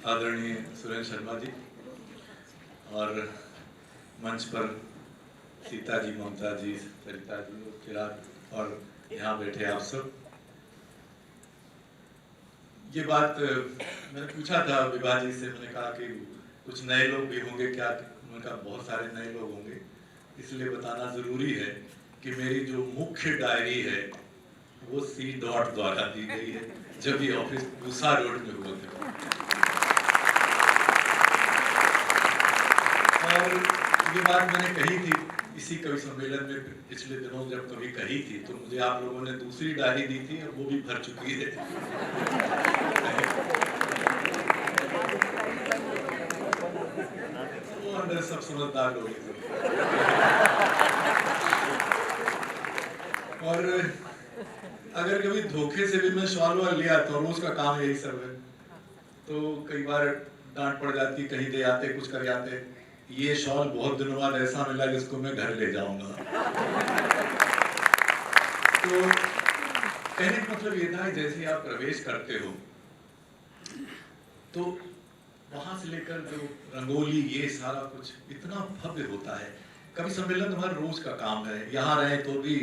आदरणीय सुरेंद्र शर्मा जी और मंच पर सीता जी, ममता जी, सरिता जी और चिराग और यहाँ बैठे आप सब। ये बात मैंने पूछा था विभा जी से, मैंने कहा कि कुछ नए लोग भी होंगे क्या? उन्होंने कहा बहुत सारे नए लोग होंगे, इसलिए बताना ज़रूरी है कि मेरी जो मुख्य डायरी है वो C. द्वारा दी गई है, जब ये ऑफिस पूसा रोड में हुआ था। और ये बात मैंने कही थी इसी कवि सम्मेलन में पिछले दिनों जब कभी कही थी, तो मुझे आप लोगों ने दूसरी डायरी दी थी और वो भी भर चुकी है। वो अंदर सब समझदार लोग हैं। और अगर कभी धोखे से भी मैं शॉल वाल लिया तो रोज का काम यही सब है, तो कई बार डांट पड़ जाती, कहीं दे आते, कुछ कर जाते। ये शॉल बहुत दिनों बाद ऐसा मिला जिसको मैं घर ले जाऊंगा। तो कहने का मतलब ये था, जैसे आप प्रवेश करते हो तो वहां से लेकर जो रंगोली, ये सारा कुछ इतना भव्य होता है। कवि सम्मेलन हमारा रोज का काम है। यहाँ रहे तो भी,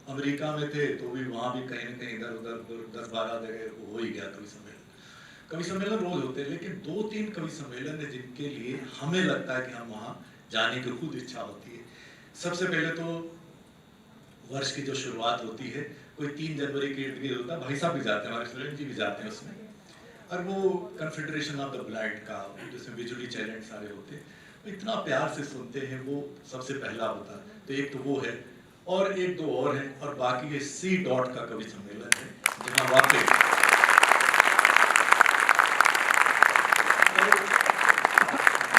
अमेरिका में थे तो भी, वहां भी कहीं ना कहीं इधर उधर 10-12 जगह हो ही गया कवि सम्मेलन। कवि सम्मेलन रोज होते हैं, लेकिन 2-3 कवि सम्मेलन है जिनके लिए हमें लगता है कि हम वहाँ जाने की खुद इच्छा होती है। सबसे पहले तो वर्ष की जो शुरुआत होती है, कोई 3 जनवरी के इर्द गिर्द होता है, भाई साहब भी जाते हैं, हमारे स्टूडेंट जी भी जाते हैं उसमें। और वो कन्फेडरेशन ऑफ द ब्लाइंड का, जिसमें बिजुली चैलेंज सारे होते हैं, तो इतना प्यार से सुनते हैं, वो सबसे पहला होता है। तो एक तो वो है, और 1-2 और हैं, और बाकी ये C. का कवि सम्मेलन है, जहाँ वाकई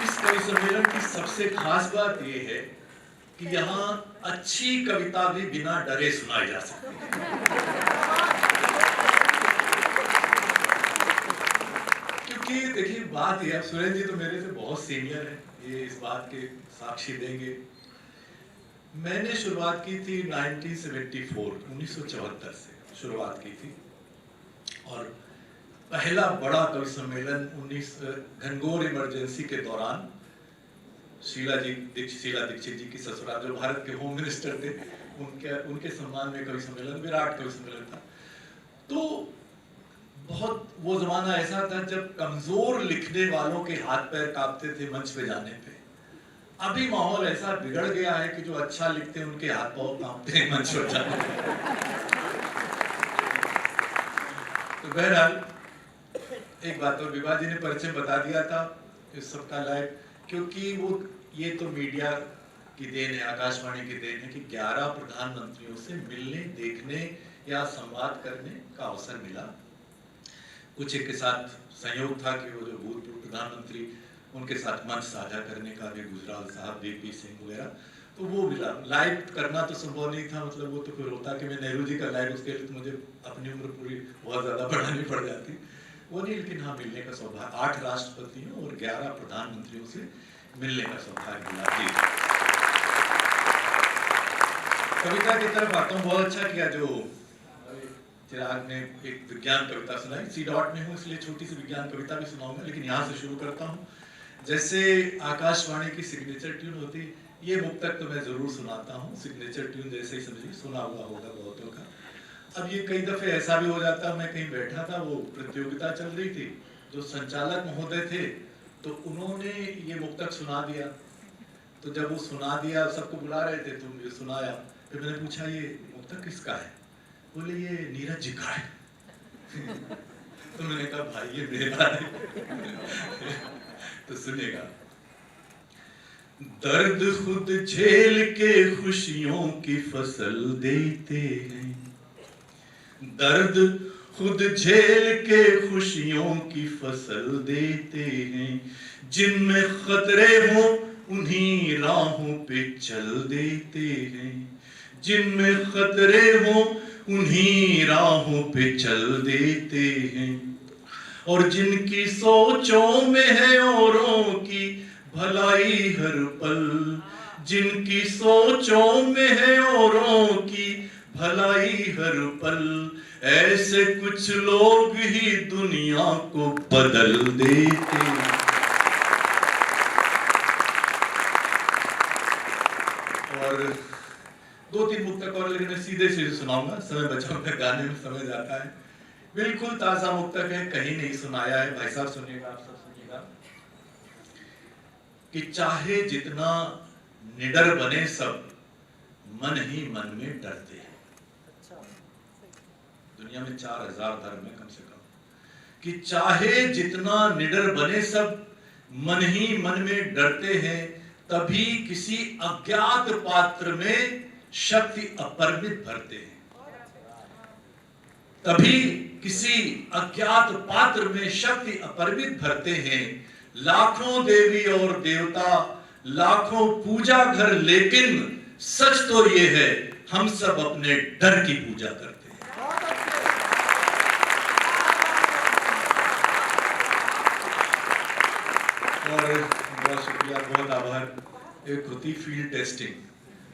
इस कवि सम्मेलन की सबसे खास बात ये है कि यहाँ अच्छी कविता भी बिना डरे सुनाई जा सकती है। क्योंकि देखिए बात यह, सुरेंद्र जी तो मेरे से बहुत सीनियर है, ये इस बात के साक्षी देंगे। मैंने शुरुआत की थी 1974 से शुरुआत की थी, और पहला बड़ा कवि सम्मेलन घनघोर इमरजेंसी के दौरान शीला दीक्षित जी की ससुराल, जो भारत के होम मिनिस्टर थे, उनके सम्मान में कवि सम्मेलन, विराट कवि सम्मेलन था। तो बहुत वो जमाना ऐसा था जब कमजोर लिखने वालों के हाथ पैर कांपते थे मंच पे जाने पे। अभी माहौल ऐसा बिगड़ गया है कि जो अच्छा लिखते हैं उनके हाथ पांव कांपते हैं मंच पर जाने पे। तो बहरहाल एक बात तो विभा जी ने परिचय बता दिया था इस सबका लाइव, क्योंकि वो ये तो मीडिया की देन है, आकाशवाणी की देन है कि 11 प्रधानमंत्रियों से मिलने, देखने या संवाद करने का अवसर मिला। कुछ एक के साथ संयोग था कि वो जो भूतपूर्व प्रधानमंत्री, उनके साथ मंच साझा करने का भी, गुजराल साहब, VP सिंह वगैरह, तो वो मिला। लाइव करना तो संभव नहीं था, मतलब वो तो फिर होता कि मैं नेहरू जी का लाइव, उसके लिए तो मुझे अपनी उम्र पूरी बहुत ज़्यादा बढ़ानी पड़ जाती, वो नहीं। लेकिन हाँ, मिलने का सौभाग्य 8 राष्ट्रपतियों और 11 प्रधानमंत्रियों से मिलने का सौभाग्य मिला। जी, कविता की तरफ आता हूँ। बहुत अच्छा किया जो चिराग ने एक विज्ञान कविता सुनाई। C. में हूँ इसलिए छोटी सी विज्ञान कविता भी सुनाऊंगा, लेकिन यहाँ से शुरू करता हूँ। जैसे आकाशवाणी की सिग्नेचर ट्यून होती, ये मुक्तक तो मैं जरूर सुनाता हूँ। सिग्नेचर ट्यून जैसे ही समझिए, सुना हुआ होगा बहुतों का। अब ये कई दफे ऐसा भी हो जाता, मैं कहीं बैठा था, वो प्रतियोगिता चल रही थी, जो संचालक महोदय थे तो उन्होंने ये मुक्तक सुना दिया। तो जब वो सुना दिया, सबको बुला रहे थे, तो मुझे सुनाया। फिर मैंने पूछा ये मुक्तक किसका है? बोले ये नीरज जी का है। तो मैंने कहा भाई ये मेरा है। तो सुनेगा। दर्द खुद झेल के खुशियों की फसल देते हैं, दर्द खुद झेल के खुशियों की फसल देते हैं, जिनमें खतरे हो उन्हीं राहों पे चल देते हैं, जिनमें खतरे हो उन्हीं राहों पे चल देते हैं, और जिनकी सोचों में है औरों की भलाई हर पल, जिनकी सोचों में है औरों की भलाई हर पल, ऐसे कुछ लोग ही दुनिया को बदल देते। और दो तीन मुक्तक और, लेकिन मैं सीधे सीधे सुनाऊंगा, समय बचाऊंगा, गाने में समय जाता है। बिल्कुल ताजा मुक्तक है, कहीं नहीं सुनाया है। भाई साहब सुनिएगा, आप सब सुनिएगा कि चाहे जितना निडर बने सब, मन ही मन में डरते हैं। दुनिया में 4000 धर्म है कम से कम, कि चाहे जितना निडर बने सब, मन ही मन में डरते हैं। तभी किसी अज्ञात पात्र में शक्ति अपरिमित भरते हैं। तभी किसी अज्ञात पात्र में शक्ति अपरिमित भरते हैं। लाखों देवी और देवता, लाखों पूजा घर, लेकिन सच तो ये है हम सब अपने डर की पूजा करते हैं। और बहुत शुक्रिया, बहुत आभार। एक होती फील्ड टेस्टिंग,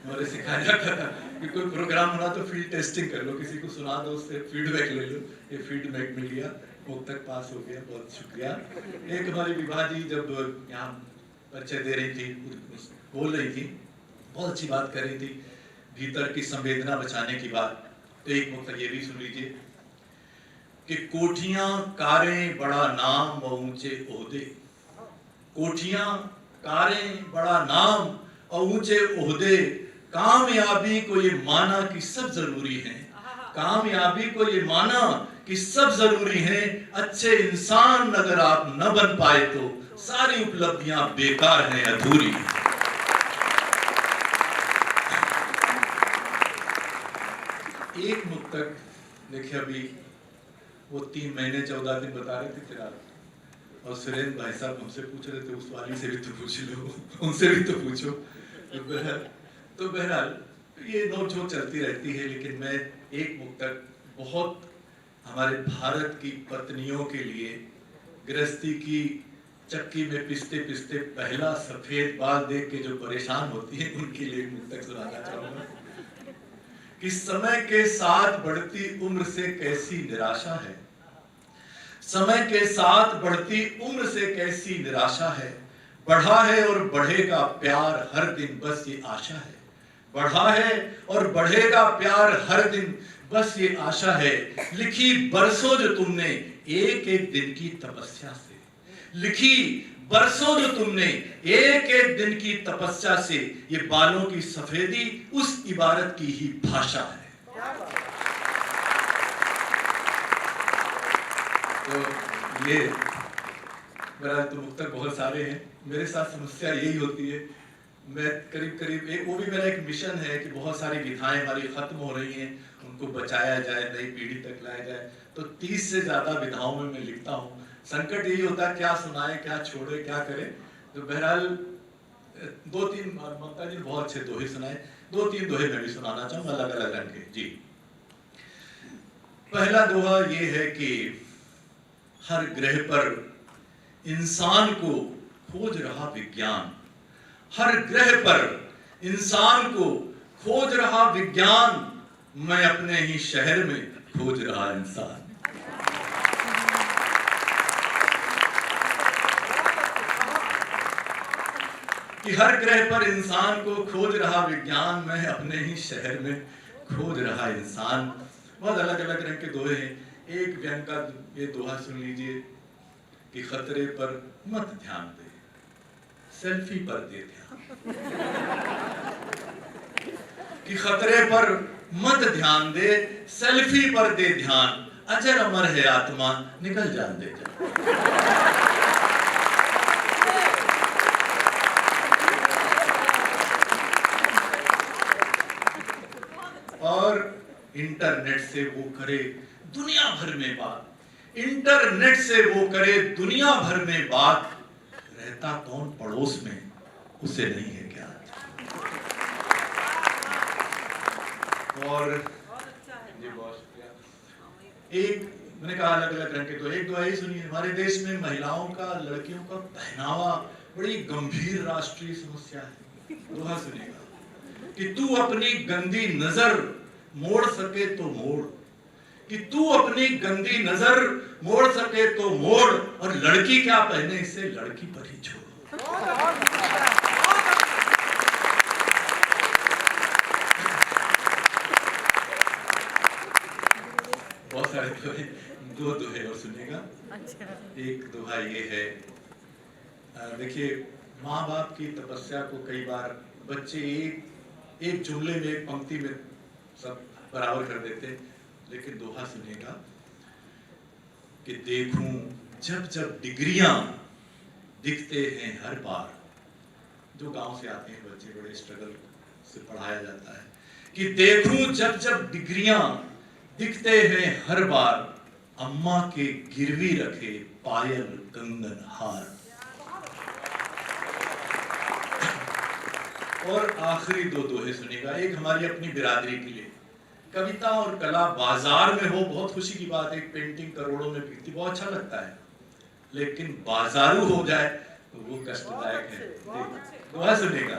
हमारे सिखाया जाता था कि कोई प्रोग्राम होना तो फील्ड टेस्टिंग कर लो, किसी को सुना दो, उससे फीडबैक ले लो। ये फीडबैक मिल गया, मुक्तक पास हो गया, बहुत शुक्रिया। एक हमारी विभा जी जब यहाँ परिचय दे रही थी, बोल रही थी, बहुत अच्छी बात कर रही थी, भीतर की संवेदना बचाने की बात। तो एक मुक्तक ये भी सुन लीजिए कि कोठियां कारें बड़ा नाम व ऊंचे ओहदे, कोठियां कारें बड़ा नाम और ऊंचे ओहदे, कामयाबी को ये माना कि सब जरूरी है, कामयाबी को ये माना कि सब जरूरी है। अच्छे इंसान अगर आप न बन पाए तो सारी उपलब्धियां बेकार हैं, अधूरी। एक मुक्तक देखिए, अभी वो 3 महीने 14 दिन बता रहे थे तेरा, और सुरेंद्र भाई साहब हमसे पूछ रहे थे, उस वाली से भी तो पूछ लो, उनसे भी तो पूछो। तो बहरहाल ये नोक-झोंक चलती रहती है, लेकिन मैं एक मुक्तक बहुत हमारे भारत की पत्नियों के लिए, गृहस्थी की चक्की में पिसते पिसते पहला सफेद बाल देख के जो परेशान होती है, उनके लिए मुक्तक सुनाना चाहूंगा कि समय के साथ बढ़ती उम्र से कैसी निराशा है, समय के साथ बढ़ती उम्र से कैसी निराशा है। बढ़ा है और बढ़ेगा प्यार हर दिन, बस ये आशा है। बढ़ा है और बढ़ेगा प्यार हर दिन, बस ये आशा है। लिखी बरसों जो तुमने एक एक दिन की तपस्या से, लिखी बरसों जो तुमने एक एक दिन की तपस्या से, ये बालों की सफेदी उस इबारत की ही भाषा है। तो ये मेरा तो मुक्तक बहुत सारे हैं, मेरे साथ समस्या यही होती है, मैं करीब करीब एक, वो भी मेरा एक मिशन है कि बहुत सारी विधाएं हमारी खत्म हो रही हैं, उनको बचाया जाए, नई पीढ़ी तक लाया जाए। तो 30 से ज्यादा विधाओं में मैं लिखता हूँ। संकट यही होता है, क्या सुनाए, क्या छोड़े, क्या करे। तो बहरहाल 2-3 ममता जी बहुत अच्छे दोहे सुनाए, 2-3 दोहे मैं भी सुनाना चाहूंगा, अलग अलग रंग के। जी, पहला दोहा ये है कि हर ग्रह पर इंसान को खोज रहा विज्ञान, हर ग्रह पर इंसान को खोज रहा विज्ञान, मैं अपने ही शहर में खोज रहा इंसान। कि हर ग्रह पर इंसान को खोज रहा विज्ञान, मैं अपने ही शहर में खोज रहा इंसान। बहुत अलग अलग रंग के दोहे हैं। एक व्यंग का ये दोहा सुन लीजिए कि खतरे पर मत ध्यान दे, सेल्फी पर दे ध्यान। कि खतरे पर मत ध्यान दे, सेल्फी पर दे ध्यान, अजर अमर है आत्मा, निकल जान दे जा। और इंटरनेट से वो करे दुनिया भर में बात, इंटरनेट से वो करे दुनिया भर में बात, रहता कौन पड़ोस में उसे नहीं है क्या। और जी बहुत शुक्रिया। एक मैंने कहा अलग अलग रंग के, तो एक दो यही सुनिए। हमारे देश में महिलाओं का, लड़कियों का पहनावा बड़ी गंभीर राष्ट्रीय समस्या है। दोहा सुनिएगा कि तू अपनी गंदी नजर मोड़ सके तो मोड़, कि तू अपनी गंदी नजर मोड़ सके तो मोड़, और लड़की क्या पहने इसे लड़की पर ही छोड़। बहुत सारे दोहे, दो दोहे और सुनिएगा। एक दोहा ये है, देखिए माँ बाप की तपस्या को कई बार बच्चे एक जुमले में, एक पंक्ति में सब बराबर कर देते, लेकिन दोहा सुनिएगा कि देखूं जब जब डिग्रियां दिखते हैं हर बार। जो गांव से आते हैं बच्चे, बड़े स्ट्रगल से पढ़ाया जाता है कि देखूं जब जब डिग्रियां दिखते हैं हर बार, अम्मा के गिरवी रखे पायल कंगन हार। और आखिरी दो दोहे सुनिएगा, एक हमारी अपनी बिरादरी के लिए। कविता और कला बाजार में हो बहुत खुशी की बात है, एक पेंटिंग करोड़ों में बिकती, बहुत अच्छा लगता है, लेकिन बाजारू हो जाए तो वो कष्टदायक है। दोहा सुनिएगा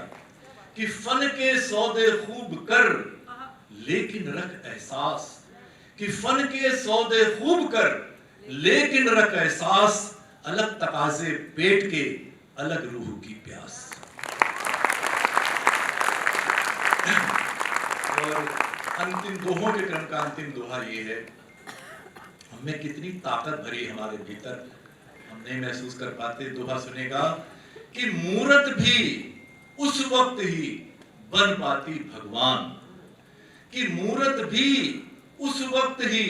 कि फन के सौदे खूब कर लेकिन रख एहसास, कि फन के सौदे खूब कर लेकिन रख एहसास, अलग तकाजे पेट के अलग रूह की प्यास। और अंतिम दोहों के क्रम का अंतिम दोहा ये है, हमें कितनी ताकत भरी हमारे भीतर हम नहीं महसूस कर पाते। दोहा सुनेगा कि मूरत भी उस वक्त ही बन पाती भगवान, कि मूरत भी उस वक्त ही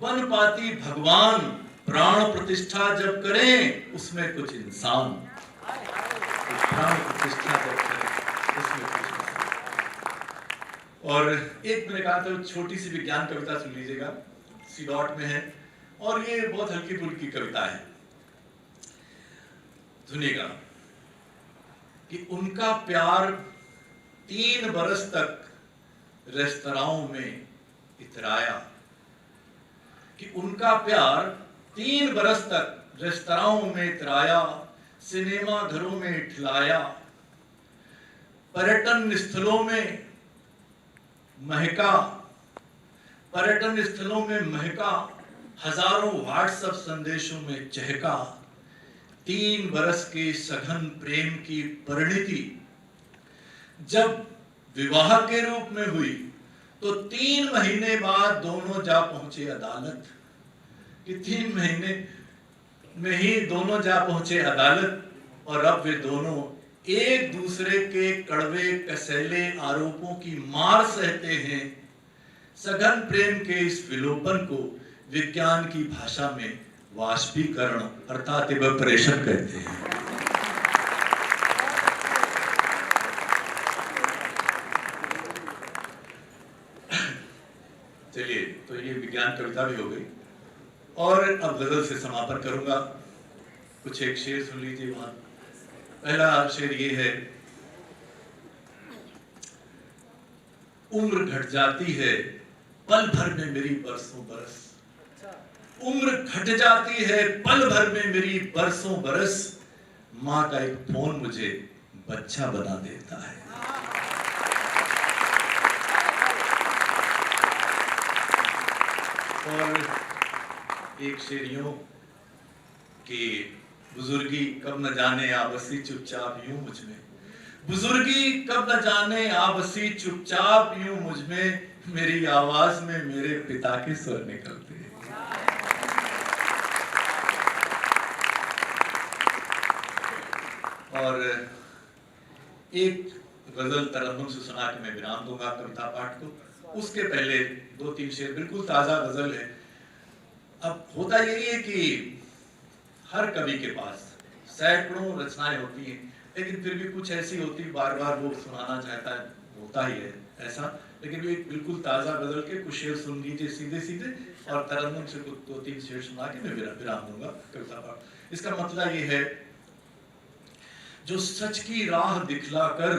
बन पाती भगवान, प्राण प्रतिष्ठा जब करें उसमें कुछ इंसान, प्राण प्रतिष्ठा जब करें उसमें कुछ इंसान। और एक मैंने कहा था छोटी सी विज्ञान कविता सुन लीजिएगा, सी डॉट में है, और ये बहुत हल्की फुल्की कविता है। सुनिएगा कि उनका प्यार 3 बरस तक रेस्तराओं में इतराया, कि उनका प्यार 3 बरस तक रेस्तराओं में इतराया, सिनेमा घरों में ठिलाया, पर्यटन स्थलों में महका, पर्यटन स्थलों में महका, हजारों व्हाट्सएप संदेशों में चहका। 3 बरस के सघन प्रेम की परिणति जब विवाह के रूप में हुई तो 3 महीने बाद दोनों जा पहुंचे अदालत, कि 3 महीने में ही दोनों जा पहुंचे अदालत, और अब वे दोनों एक दूसरे के कड़वे कसैले आरोपों की मार सहते हैं। सघन प्रेम के इस विलोपन को विज्ञान की भाषा में वाष्पीकरण अर्थात इवेपोरेशन कहते हैं। चलिए, तो ये विज्ञान कविता भी हो गई, और अब गजल से समापन करूंगा। कुछ एक शेर सुन लीजिए। वहां पहला शेर ये है, उम्र घट जाती है पल भर में मेरी बरसों बरस, उम्र घट जाती है पल भर में मेरी बरसों बरस, माँ का एक फोन मुझे बच्चा बना देता है। और एक शेर यूं कि बुजुर्गी कब न जाने आबसी चुपचाप यूं मुझ में, बुजुर्गी कब न जाने आबसी चुपचाप यूं मुझ में, मेरी आवाज में मेरे पिता के स्वर निकलते हैं। और एक गजल तरन्नुम से सुना के मैं विराम दूंगा कविता पाठ को। उसके पहले 2-3 शेर, बिल्कुल ताजा गजल है। अब होता यही है कि हर कवि के पास सैकड़ों रचनाएं होती हैं, लेकिन फिर भी कुछ ऐसी होती बार बार वो सुनाना चाहता है, होता ही है ऐसा। लेकिन भी बिल्कुल ताजा गजल के कुछ शेर सुन लीजिए सीधे सीधे, और तरन्नुम से कुछ 2-3 शेर सुना के मैं विराम दूंगा कविता पाठ। इसका मतलब ये है, जो सच की राह दिखलाकर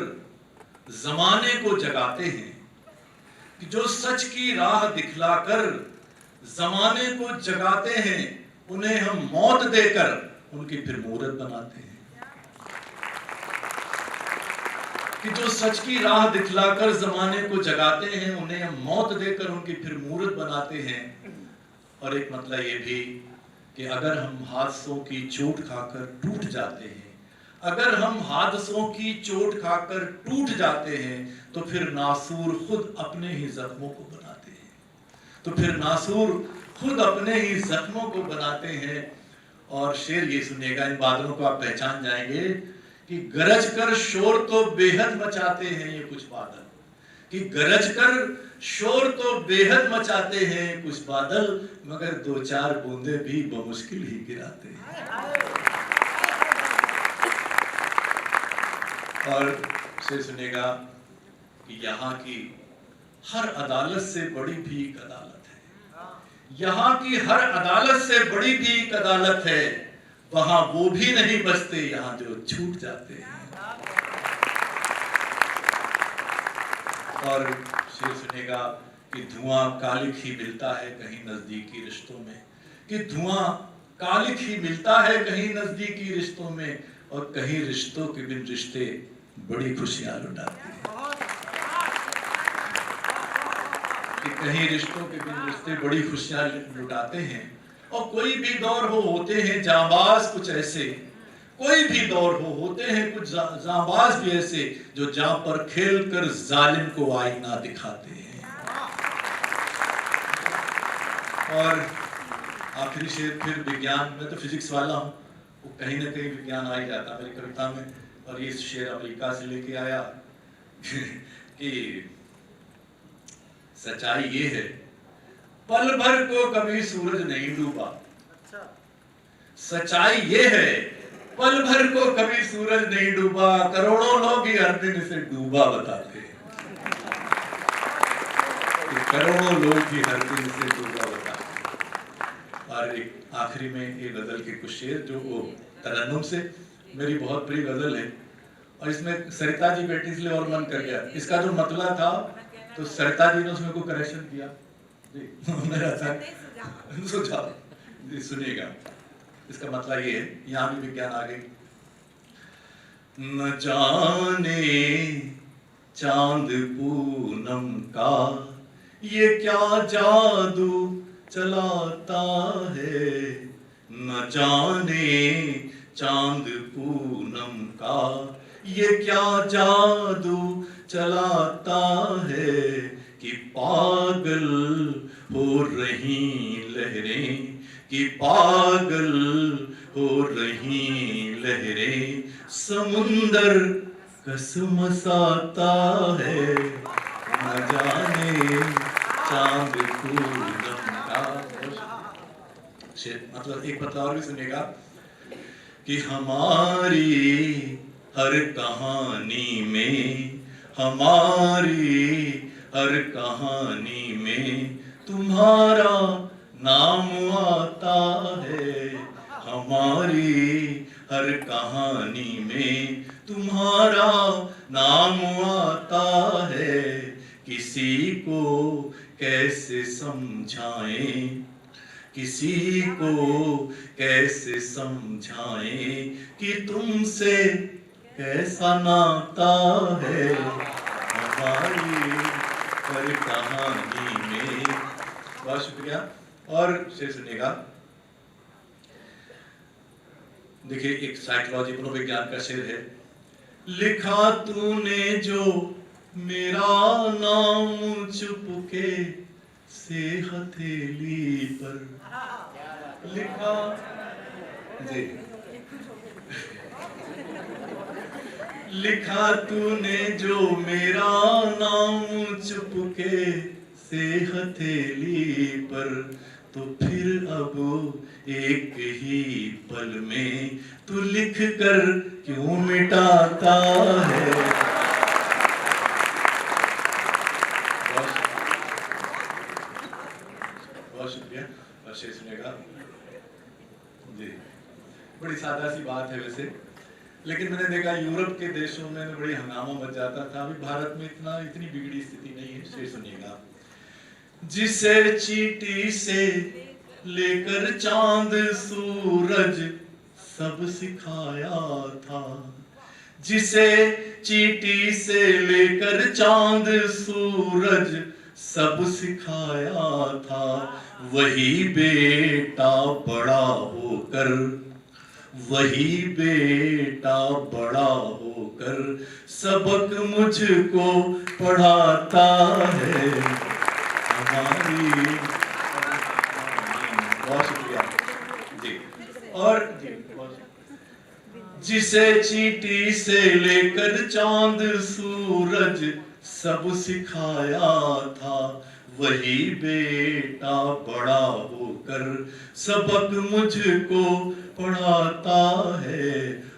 जमाने को जगाते हैं, कि जो सच की राह दिखलाकर जमाने को जगाते हैं, उन्हें हम मौत देकर उनकी फिर मूरत बनाते हैं। कि जो सच की राह दिखलाकर जमाने को जगाते हैं, उन्हें हम मौत देकर उनकी फिर मूरत बनाते हैं। और एक मतलब ये भी कि अगर हम हादसों की चोट खाकर टूट जाते हैं, अगर हम हादसों की चोट खाकर टूट जाते हैं, तो फिर नासूर खुद अपने ही जख्मों को बनाते हैं, तो फिर नासूर खुद अपने ही जख्मों को बनाते हैं। और शेर ये सुनिएगा, इन बादलों को आप पहचान जाएंगे कि गरज कर शोर तो बेहद मचाते हैं ये कुछ बादल, कि गरज कर शोर तो बेहद मचाते हैं कुछ बादल, मगर दो चार बूंदे भी बमुश्किल ही गिराते हैं। और शेर सुनिएगा कि यहाँ की हर अदालत से बड़ी भी एक अदालत है, यहाँ की हर अदालत से बड़ी भी एक अदालत है, वहां वो भी नहीं बचते यहाँ जो छूट जाते हैं। और शेर सुनेगा कि धुआं कालिक ही मिलता है कहीं नजदीकी रिश्तों में, कि धुआं कालिक ही मिलता है कहीं नजदीकी रिश्तों में, और कहीं रिश्तों के बिन रिश्ते बड़ी खुशियां लुटाते हैं, कि कहीं रिश्तों के बिन रिश्ते बड़ी खुशियां लुटाते हैं। और कोई भी दौर हो होते हैं जांबाज कुछ ऐसे, कोई भी दौर हो होते हैं कुछ जांबाज भी ऐसे, जो जां पर खेल कर जालिम को आईना दिखाते हैं। और आखिरी शेर फिर विज्ञान में, तो फिजिक्स वाला हूं, वो कहीं ना कहीं विज्ञान आ ही जाता मेरी कविता में। और ये शेर अमेरिका से लेके आया कि सच्चाई ये है, पल भर को कभी सूरज नहीं डूबा। सच्चाई ये है, पल भर को कभी सूरज नहीं डूबा, करोड़ों लोग ही हर दिन इसे डूबा बताते हैं, करोड़ों लोग ही हर दिन इसे डूबा बताते हैं। और एक आखिरी में एक गजल के कुछ शेर जो वो तरन्नुम से मेरी बहुत प्रिय गजल है, और इसमें सरिता जी बैठी इसलिए और मन कर गया। इसका जो मतलब था तो सरिता जी ने उसमें को करेक्शन किया मेरा था सुझाव जी, सुनिएगा। इसका मतलब ये है, यहाँ भी विज्ञान आ गई। न जाने चांद पूनम का ये क्या जादू चलाता है, न जाने चांद पूनम का ये क्या जादू चलाता है, कि पागल हो रही लहरें, कि पागल हो रही लहरें, समुंदर कसमसाता है, न जाने चांद पूनम का। मतलब एक मतलब और भी सुनेगा कि हमारी हर कहानी में, हमारी हर कहानी में तुम्हारा नाम आता है, हमारी हर कहानी में तुम्हारा नाम आता है, किसी को कैसे समझाएं, किसी को कैसे समझाएं कि तुमसे कैसा नाता है, हमारी हर कहानी में। बहुत शुक्रिया। और शेर सुनिएगा, देखिए एक साइकोलॉजी मनोविज्ञान का शेर है, लिखा तूने जो मेरा नाम चुपके से हथेली पर, लिखा जी, लिखा तूने जो मेरा नाम चुपके से हथेली पर, तो फिर अब एक ही पल में तू लिख कर क्यों मिटाता है। बहुत शुक्रिया। और शेर सुनेगा जी, बड़ी सादा सी बात है वैसे, लेकिन मैंने देखा यूरोप के देशों में बड़ी हंगामा मच जाता था, अभी भारत में इतनी बिगड़ी स्थिति नहीं है। शेर सुनिएगा, जिसे चींटी से लेकर चांद सूरज सब सिखाया था, जिसे चींटी से लेकर चांद सूरज सब सिखाया था, वही बेटा बड़ा होकर, वही बेटा बड़ा होकर सबक मुझको पढ़ाता है। हमारी बहुत शुक्रिया जी। और जिसे चींटी से लेकर चांद सूरज सब सिखाया था, वही बेटा बड़ा होकर सबक मुझको पढ़ाता है।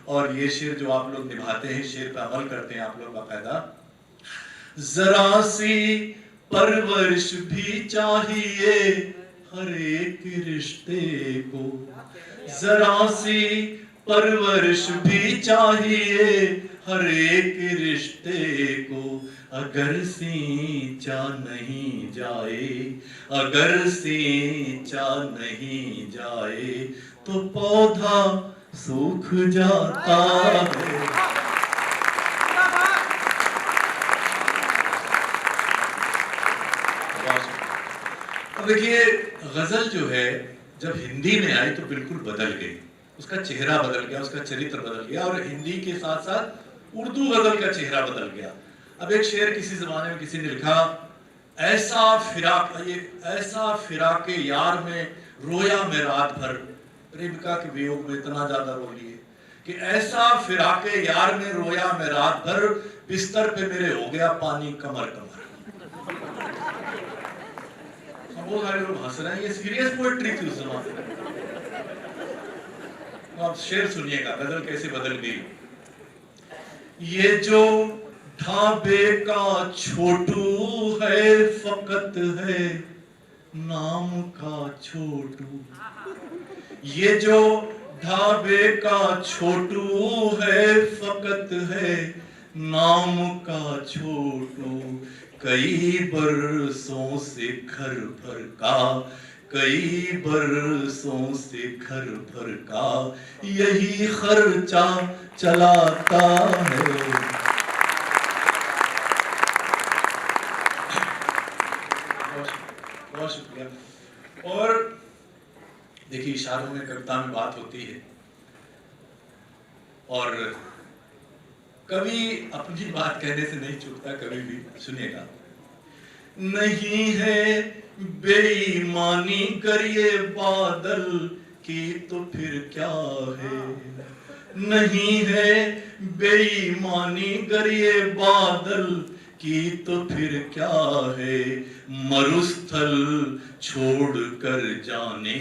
और ये शेर जो आप लोग निभाते हैं, शेर पे अमल करते हैं आप लोग बाकायदा। जरा सी परवरिश भी चाहिए हर एक रिश्ते को, जरा सी परवरिश भी चाहिए हर एक रिश्ते को। अगर सींचा नहीं जाए, अगर सींचा नहीं जाए तो पौधा सूख जाता है। अब देखिए, गजल जो है जब हिंदी में आई तो बिल्कुल बदल गई, उसका चेहरा बदल गया, उसका चरित्र बदल गया, और हिंदी के साथ साथ उर्दू गजल का चेहरा बदल गया। अब एक शेर किसी जमाने में किसी ने लिखा, ऐसा फिराक, ये ऐसा फिराके यार में रोया मैं रात भर, प्रेमिका के वियोग में इतना ज्यादा रो लिए कि ऐसा फिराके यार में रोया मैं रात भर, बिस्तर पे मेरे हो गया पानी कमर कमर। बहुत सारे लोग हंस रहे हैं, ये सीरियस पोएट्री थी उस जमाने में। आप शेर सुनिएगा गजल कैसे बदल गई। ये जो ढाबे का छोटू है फकत है नाम का छोटू, ये जो ढाबे का छोटू है फकत है नाम का छोटू। कई बरसों से घर भर का, कई बरसों से घर भर का यही खर्चा चलाता है। बहुत शुक्रिया। और देखिए, इशारों में कविता में बात होती है, और कवि अपनी बात कहने से नहीं चूकता कभी भी। सुनिएगा, नहीं है बेईमानी करिए बादल की तो फिर क्या है, नहीं है बेईमानी करिए बादल की तो फिर क्या है। मरुस्थल छोड़ कर जाने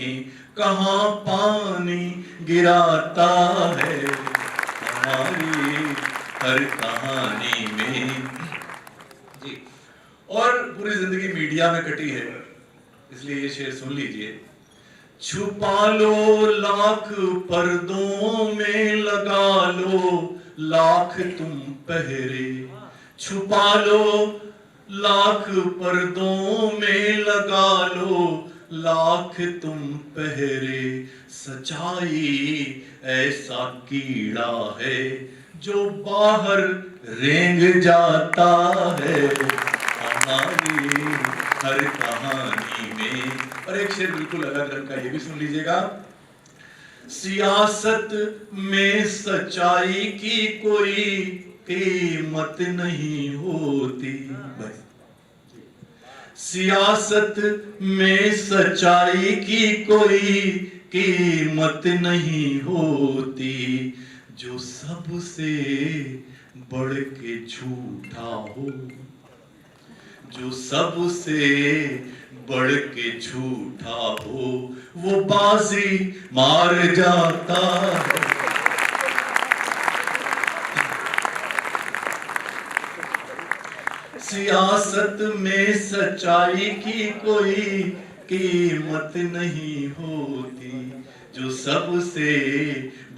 कहाँ पानी गिराता है, हमारी हर कहानी में जी। और पूरी जिंदगी मीडिया में कटी है, इसलिए ये शेर सुन लीजिए। छुपा लो लाख पर्दों में लगा लो लाख तुम पहरे, छुपा लो लाख पर्दों में लगा लो लाख तुम पहरे। सच्चाई ऐसा कीड़ा है जो बाहर रेंग जाता है, हमारी हर कहानी में। और एक शेर बिल्कुल अलग रंग का, ये भी सुन लीजिएगा। सियासत में सच्चाई की कोई कीमत नहीं होती, बस सियासत में सच्चाई की कोई कीमत नहीं होती। जो सबसे बढ़ के झूठा हो, जो सबसे बढ़ के झूठा हो वो बाजी मार जाता है। सियासत में सच्चाई की कोई कीमत नहीं होती, जो सबसे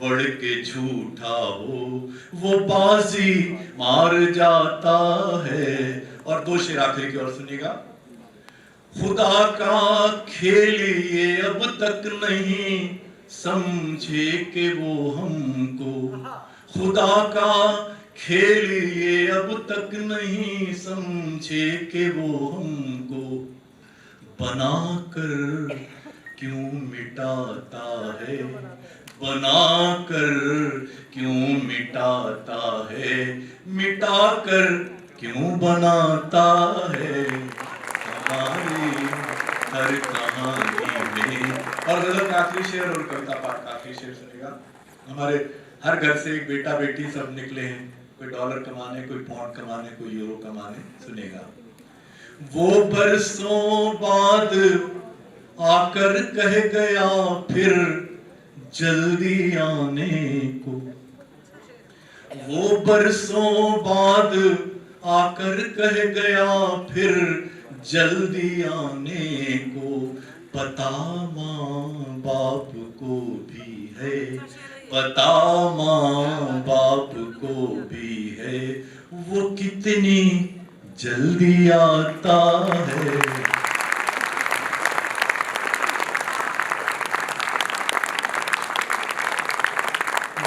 बढ़ के झूठा हो वो बाजी मार जाता है। और दो शेर आखिरी की ओर सुनिएगा। खुदा का खेल ये अब तक नहीं समझे कि वो हमको, खुदा का खेल ये अब तक नहीं समझे कि वो हमको बनाकर क्यों मिटाता है, बनाकर क्यों मिटाता है, मिटाकर क्यों बनाता है हमारी हर कहानी में। और गजल का आखिरी शेर और कविता पाठ का आखिरी शेर सुनेगा। हमारे हर घर से एक बेटा बेटी सब निकले हैं, कोई डॉलर कमाने, कोई पाउंड कमाने, कोई यूरो कमाने। सुनेगा। वो बरसों बाद आकर कह गया फिर जल्दी आने को, वो बरसों बाद आकर कह गया फिर जल्दी आने को। पता माँ बाप को भी है, पता माँ बाप को भी है, वो कितनी जल्दी आता है।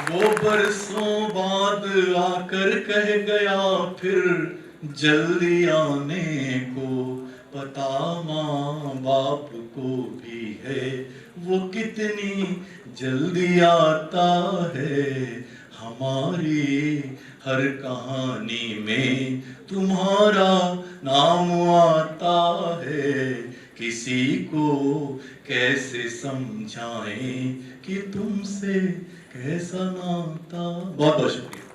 वो बरसों बाद आकर कह गया फिर जल्दी आने को। पता माँ बाप को भी है, वो कितनी जल्दी आता है। हमारी हर कहानी में तुम्हारा नाम आता है। किसी को कैसे समझाएं कि तुमसे कैसा नाता। बहुत बहुत शुक्रिया।